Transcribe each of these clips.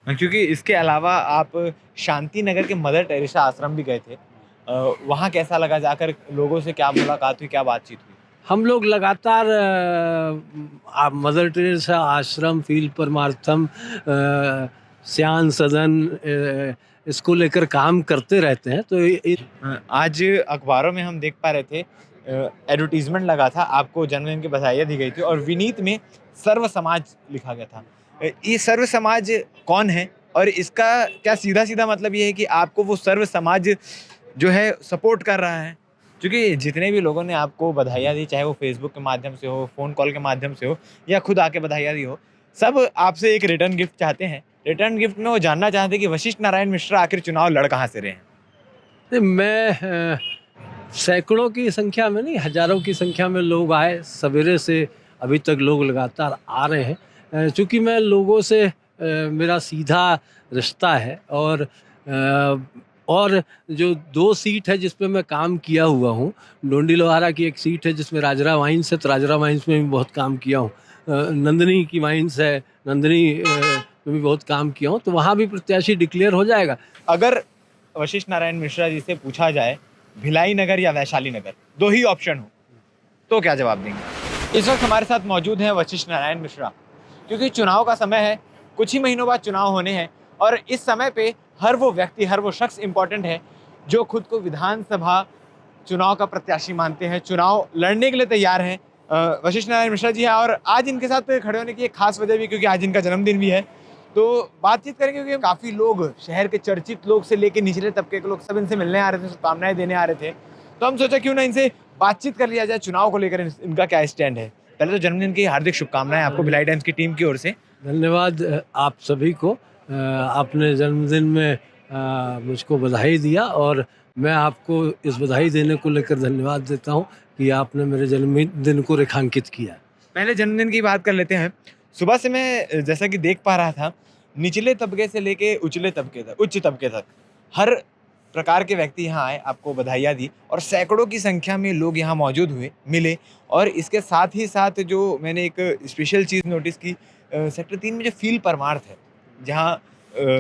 क्योंकि इसके अलावा आप शांति नगर के मदर टेरेसा आश्रम भी गए थे। वहाँ कैसा लगा जाकर? लोगों से क्या मुलाकात हुई, क्या बातचीत हुई? हम लोग लगातार मदर टेरेसा आश्रम, फील्ड परमार्थम, श्यान सदन, इसको लेकर काम करते रहते हैं। तो आज अखबारों में हम देख पा रहे थे, एडवर्टीजमेंट लगा था, आपको जन्मदिन की बधाइयाँ दी गई थी और विनीत में सर्व समाज लिखा गया था। ये सर्व समाज कौन है और इसका क्या सीधा सीधा मतलब ये है कि आपको वो सर्व समाज जो है सपोर्ट कर रहा है? क्योंकि जितने भी लोगों ने आपको बधाइयाँ दी, चाहे वो फेसबुक के माध्यम से हो, फ़ोन कॉल के माध्यम से हो या खुद आके बधाइयाँ दी हो, सब आपसे एक रिटर्न गिफ्ट चाहते हैं। रिटर्न गिफ्ट में वो जानना चाहते हैं कि वशिष्ठ नारायण मिश्रा आखिर चुनाव लड़ कहाँ से रहे हैं? मैं सैकड़ों की संख्या में नहीं, हजारों की संख्या में लोग आए सवेरे से अभी तक। लोग लगातार आ रहे हैं। चूँकि मैं लोगों से मेरा सीधा रिश्ता है और जो 2 सीट है जिस पे मैं काम किया हुआ हूँ, डोंडी लोहारा की एक सीट है जिसमें राजरा वाइन्स है, तो राजरा वाइन्स में भी बहुत काम किया हूँ। नंदिनी की वाइन्स है, नंदिनी में भी बहुत काम किया हूँ, तो वहाँ भी प्रत्याशी डिक्लेयर हो जाएगा। अगर वशिष्ठ नारायण मिश्रा जी से पूछा जाए भिलाई नगर या वैशाली नगर, 2 ही ऑप्शन हो, तो क्या जवाब देंगे? इस वक्त हमारे साथ मौजूद हैं वशिष्ठ नारायण मिश्रा। क्योंकि चुनाव का समय है, कुछ ही महीनों बाद चुनाव होने हैं और इस समय पे हर वो व्यक्ति, हर वो शख्स इम्पोर्टेंट है जो खुद को विधानसभा चुनाव का प्रत्याशी मानते हैं, चुनाव लड़ने के लिए तैयार हैं। वशिष्ठ नारायण मिश्रा जी हैं और आज इनके साथ खड़े होने की एक खास वजह भी, क्योंकि आज इनका जन्मदिन भी है। तो बातचीत करेंगे क्योंकि काफ़ी लोग, शहर के चर्चित लोग से लेके निचले तबके के लोग, सब इनसे मिलने आ रहे थे, शुभकामनाएं देने आ रहे थे। तो हम सोचा क्यों ना इनसे बातचीत कर लिया जाए, चुनाव को लेकर इनका क्या स्टैंड है। पहले तो जन्मदिन की हार्दिक शुभकामनाएं आपको भिलाई टाइम्स की टीम की ओर से। धन्यवाद आप सभी को। आपने जन्मदिन में मुझको बधाई दिया और मैं आपको इस बधाई देने को लेकर धन्यवाद देता हूँ कि आपने मेरे जन्मदिन को रेखांकित किया। पहले जन्मदिन की बात कर लेते हैं। सुबह से मैं जैसा कि देख पा रहा था, निचले तबके से लेके उच्च तबके तक हर प्रकार के व्यक्ति यहाँ आए, आपको बधाइयाँ दी और सैकड़ों की संख्या में लोग यहाँ मौजूद हुए, मिले। और इसके साथ ही साथ जो मैंने एक स्पेशल चीज़ नोटिस की, सेक्टर 3 में जो फील्ड परमार्थ है, जहाँ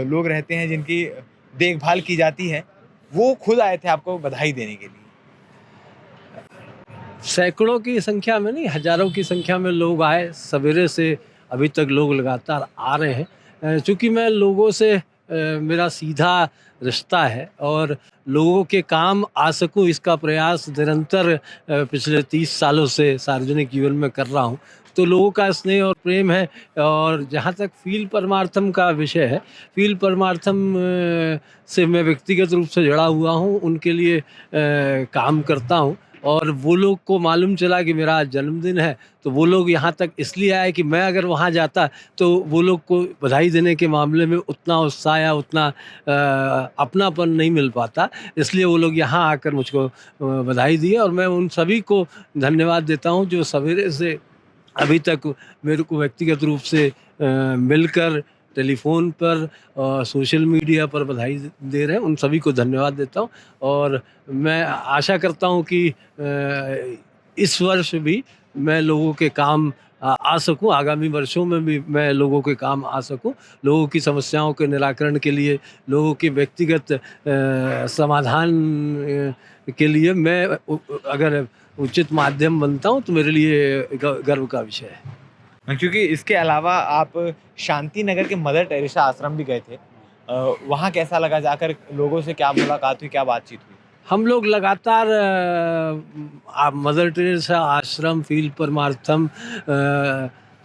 लोग रहते हैं जिनकी देखभाल की जाती है, वो खुद आए थे आपको बधाई देने के लिए। सैकड़ों की संख्या में नहीं, हजारों की संख्या में लोग आए सवेरे से अभी तक। लोग लगातार आ रहे हैं। चूँकि मैं लोगों से मेरा सीधा रिश्ता है और लोगों के काम आ सकूं, इसका प्रयास निरंतर पिछले 30 सालों से सार्वजनिक जीवन में कर रहा हूं। तो लोगों का स्नेह और प्रेम है। और जहां तक फील्ड परमार्थम का विषय है, फील्ड परमार्थम से मैं व्यक्तिगत रूप से जुड़ा हुआ हूं, उनके लिए काम करता हूं। और वो लोग को मालूम चला कि मेरा आज जन्मदिन है, तो वो लोग यहाँ तक इसलिए आए कि मैं अगर वहाँ जाता तो वो लोग को बधाई देने के मामले में उतना उत्साह या उतना अपनापन नहीं मिल पाता। इसलिए वो लोग यहाँ आकर मुझको बधाई दी और मैं उन सभी को धन्यवाद देता हूँ जो सवेरे से अभी तक मेरे को व्यक्तिगत रूप से मिलकर, टेलीफोन पर और सोशल मीडिया पर बधाई दे रहे हैं। उन सभी को धन्यवाद देता हूँ और मैं आशा करता हूँ कि इस वर्ष भी मैं लोगों के काम आ सकूं, आगामी वर्षों में भी मैं लोगों के काम आ सकूं, लोगों की समस्याओं के निराकरण के लिए, लोगों के व्यक्तिगत समाधान के लिए मैं अगर उचित माध्यम बनता हूं तो मेरे लिए गर्व का विषय है। क्योंकि इसके अलावा आप शांति नगर के मदर टेरेसा आश्रम भी गए थे। वहाँ कैसा लगा जाकर? लोगों से क्या मुलाकात हुई, क्या बातचीत हुई? हम लोग लगातार मदर टेरेसा आश्रम, फील्ड परमार्थम,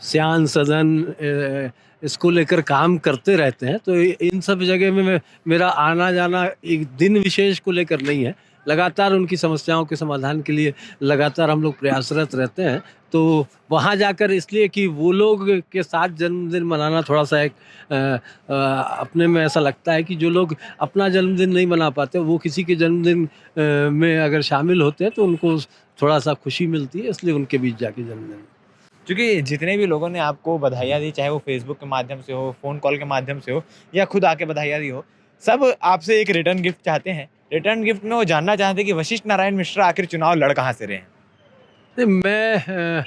श्यान सदन, इसको लेकर काम करते रहते हैं। तो इन सब जगह में मेरा आना जाना एक दिन विशेष को लेकर नहीं है। लगातार उनकी समस्याओं के समाधान के लिए लगातार हम लोग प्रयासरत रहते हैं। तो वहाँ जाकर इसलिए कि वो लोग के साथ जन्मदिन मनाना थोड़ा सा एक अपने में ऐसा लगता है कि जो लोग अपना जन्मदिन नहीं मना पाते, वो किसी के जन्मदिन में अगर शामिल होते हैं तो उनको थोड़ा सा खुशी मिलती है, इसलिए उनके बीच जाके जन्मदिन। क्योंकि जितने भी लोगों ने आपको बधाइयाँ दी, चाहे वो फेसबुक के माध्यम से हो, फ़ोन कॉल के माध्यम से हो या खुद आके बधाइयाँ दी हो, सब आपसे एक रिटर्न गिफ्ट चाहते हैं। रिटर्न गिफ्ट में वो जानना चाहते हैं कि वशिष्ठ नारायण मिश्रा आखिर चुनाव लड़ कहाँ से रहे हैं? नहीं, मैं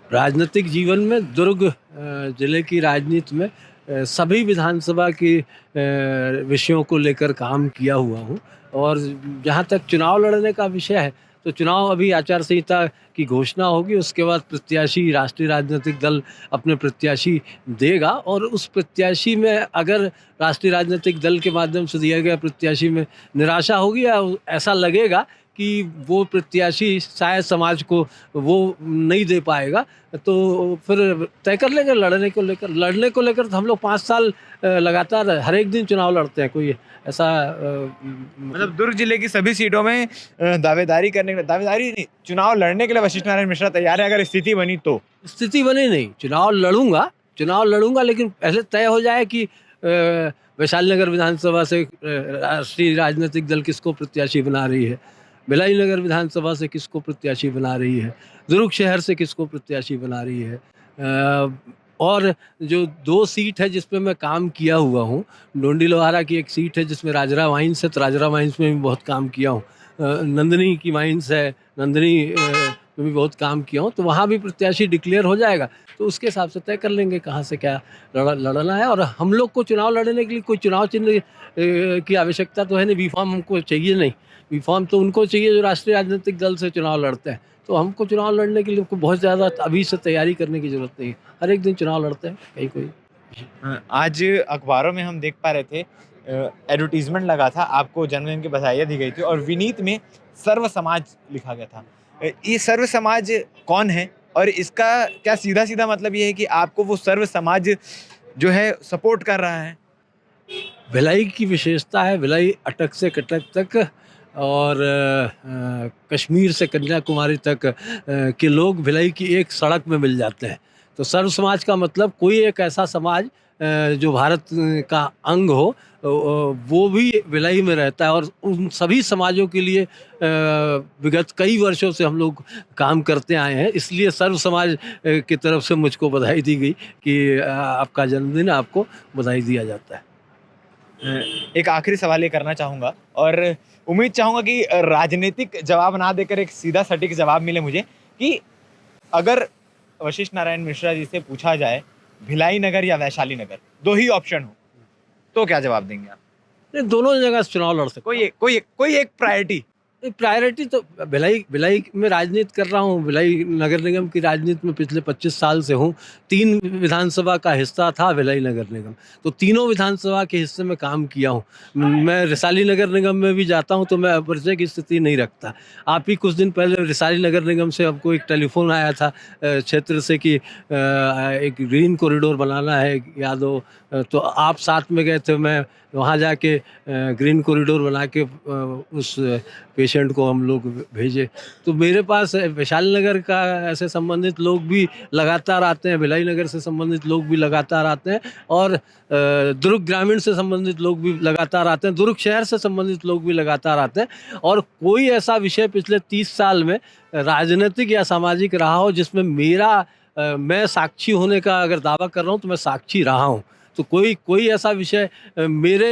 राजनीतिक जीवन में दुर्ग जिले की राजनीति में सभी विधानसभा के विषयों को लेकर काम किया हुआ हूँ। और जहाँ तक चुनाव लड़ने का विषय है, तो चुनाव अभी आचार संहिता की घोषणा होगी, उसके बाद प्रत्याशी राष्ट्रीय राजनीतिक दल अपने प्रत्याशी देगा, और उस प्रत्याशी में अगर राष्ट्रीय राजनीतिक दल के माध्यम से दिया गया प्रत्याशी में निराशा होगी या ऐसा लगेगा कि वो प्रत्याशी शायद समाज को वो नहीं दे पाएगा, तो फिर तय कर लेंगे लड़ने को लेकर तो हम लोग 5 साल लगातार हर एक दिन चुनाव लड़ते हैं। कोई ऐसा मतलब दुर्ग जिले की सभी सीटों में दावेदारी नहीं, चुनाव लड़ने के लिए वशिष्ठ नारायण मिश्रा तैयार है अगर स्थिति बनी तो। स्थिति बनी नहीं, चुनाव लड़ूंगा, लेकिन पहले तय हो जाए कि वैशाली नगर विधानसभा से राष्ट्रीय राजनीतिक दल किसको प्रत्याशी बना रही है, भिलाई नगर विधानसभा से किसको प्रत्याशी बना रही है, दुर्ग शहर से किसको प्रत्याशी बना रही है। और जो 2 सीट है जिस पे मैं काम किया हुआ हूँ, डोंडी लोहारा की एक सीट है जिसमें राजरा माइंस है, तो राजरा माइंस में भी बहुत काम किया हूँ। नंदनी की माइंस है, नंदनी में भी बहुत काम किया हूँ, तो वहाँ भी प्रत्याशी डिक्लेयर हो जाएगा, तो उसके हिसाब से तय कर लेंगे कहाँ से क्या लड़ना है। और हम लोग को चुनाव लड़ने के लिए कोई चुनाव चिन्ह की आवश्यकता तो है नहीं, बी फॉर्म हमको चाहिए नहीं, बी फॉर्म तो उनको चाहिए जो राष्ट्रीय राजनीतिक दल से चुनाव लड़ते हैं। तो हमको चुनाव लड़ने के लिए बहुत ज़्यादा अभी से तैयारी करने की ज़रूरत नहीं है, हर एक दिन चुनाव लड़ते हैं कहीं कोई। आज अखबारों में हम देख पा रहे थे, एडवर्टीजमेंट लगा था, आपको जन्मदिन की बधाइयाँ दी गई थी और विनीत में सर्व समाज लिखा गया था। ये सर्व समाज कौन है और इसका क्या सीधा सीधा मतलब ये है कि आपको वो सर्व समाज जो है सपोर्ट कर रहा है? भिलाई की विशेषता है, भिलाई अटक से कटक तक और कश्मीर से कन्याकुमारी तक के लोग भिलाई की एक सड़क में मिल जाते हैं। तो सर्व समाज का मतलब कोई एक ऐसा समाज जो भारत का अंग हो, वो भी भिलाई में रहता है, और उन सभी समाजों के लिए विगत कई वर्षों से हम लोग काम करते आए हैं। इसलिए सर्व समाज की तरफ से मुझको बधाई दी गई कि आपका जन्मदिन, आपको बधाई दिया जाता है। एक आखिरी सवाल ये करना चाहूँगा और उम्मीद चाहूँगा कि राजनीतिक जवाब ना देकर एक सीधा सटीक जवाब मिले मुझे, कि अगर वशिष्ठ नारायण मिश्रा जी से पूछा जाए भिलाई नगर या वैशाली नगर, 2 ही ऑप्शन हो, तो क्या जवाब देंगे आप? दोनों जगह से चुनाव लड़ सकते हैं। कोई एक प्रायोरिटी। प्रायोरिटी तो भिलाई में राजनीति कर रहा हूँ, भिलाई नगर निगम की राजनीति में पिछले 25 साल से हूँ। 3 विधानसभा का हिस्सा था भिलाई नगर निगम, तो तीनों विधानसभा के हिस्से में काम किया हूँ। मैं रिसाली नगर निगम में भी जाता हूँ तो मैं अपरिचय की स्थिति नहीं रखता। आप ही कुछ दिन पहले रिसाली नगर निगम से हमको एक टेलीफोन आया था क्षेत्र से कि एक ग्रीन कॉरिडोर बनाना है, याद हो, तो आप साथ में गए थे। मैं वहाँ जाके ग्रीन कॉरिडोर बना के उस पेशेंट को हम लोग भेजे। तो मेरे पास वैशाली नगर का ऐसे संबंधित लोग भी लगातार आते हैं, भिलाई नगर से संबंधित लोग भी लगातार आते हैं, और दुर्ग ग्रामीण से संबंधित लोग भी लगातार आते हैं, दुर्ग शहर से संबंधित लोग भी लगातार आते हैं। और कोई ऐसा विषय पिछले 30 साल में राजनीतिक या सामाजिक रहा हो जिसमें मैं साक्षी होने का अगर दावा कर रहा हूँ तो मैं साक्षी रहा हूँ। तो कोई ऐसा विषय मेरे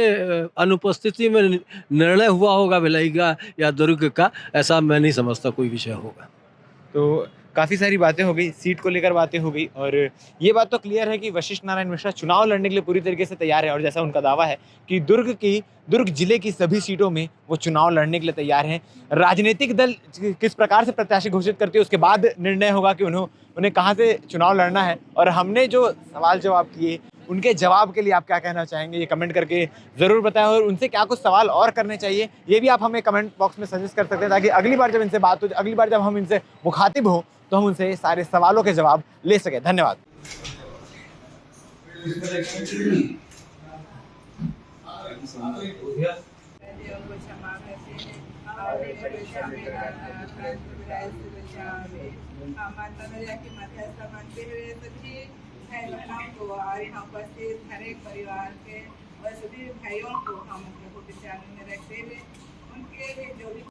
अनुपस्थिति में निर्णय हुआ होगा भिलाई का या दुर्ग का, ऐसा मैं नहीं समझता कोई विषय होगा। तो काफ़ी सारी बातें हो गई, सीट को लेकर बातें हो गई, और ये बात तो क्लियर है कि वशिष्ठ नारायण मिश्रा चुनाव लड़ने के लिए पूरी तरीके से तैयार है, और जैसा उनका दावा है कि दुर्ग जिले की सभी सीटों में वो चुनाव लड़ने के लिए तैयार हैं। राजनीतिक दल किस प्रकार से प्रत्याशी घोषित करती है उसके बाद निर्णय होगा कि उन्हें कहाँ से चुनाव लड़ना है। और हमने जो सवाल जवाब किए उनके जवाब के लिए आप क्या कहना चाहेंगे, ये कमेंट करके ज़रूर बताएं, और उनसे क्या कुछ सवाल और करने चाहिए ये भी आप हमें कमेंट बॉक्स में सजेस्ट कर सकते हैं, ताकि अगली बार जब इनसे बात हो, अगली बार जब हम इनसे मुखातिब हों तो हम उनसे सारे सवालों के जवाब ले सकें। धन्यवाद। और यहाँ उपस्थित हर एक परिवार के और सभी भाइयों को हम अपने विचार में रखते हुए उनके जो भी